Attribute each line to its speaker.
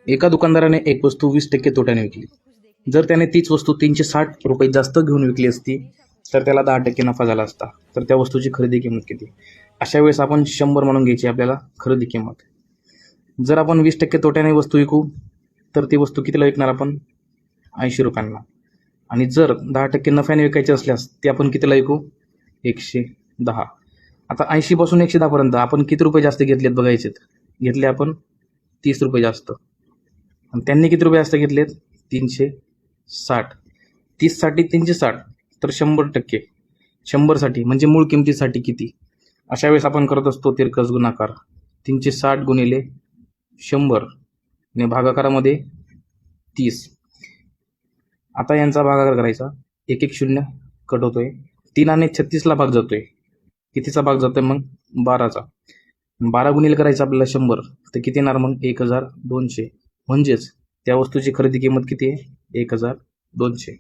Speaker 1: एका दुकानदाराने एक वस्तू 20% तोट्याने विकली. जर त्याने तीच वस्तू 360 रुपये जास्त घेऊन विकली असती तर त्याला 10% नफा झाला असता. तर त्या वस्तूची खरेदी किंमत किती? अशा वेळेस आपण 100 म्हणून घ्यायची आपल्याला खरेदी किंमत. जर आपण 20% तोट्याने वस्तू विकू तर ती वस्तू कितीला विकणार आपण? 80 रुपयांना. आणि जर 10% नफ्याने विकायची असल्यास ती आपण कितीला विकू? 110. आता 80 पासून 110 पर्यंत आपण किती रुपये जास्त घेतलेत बघायचेत. घेतले आपण 30 रुपये जास्त. आणि त्यांनी किती रुपये जास्त घेतलेत? 360. 30 साठी 360 तर 100%. 100 साठी म्हणजे मूळ किमतीसाठी किती? अशा वेळेस आपण करत असतो तिरकस गुणाकार. 360 गुणिले 100 आणि भागाकारामध्ये 30. आता यांचा भागाकार करायचा. 1 0 कट होतोय. 3 आणि 36ला भाग जातोय. कितीचा भाग जातोय मग? 12चा. 12 गुणिले करायचं आपल्याला 100 तर किती येणार मग? 1200. म्हणजेच त्या वस्तूची खरेदी किंमत किती आहे? 1200.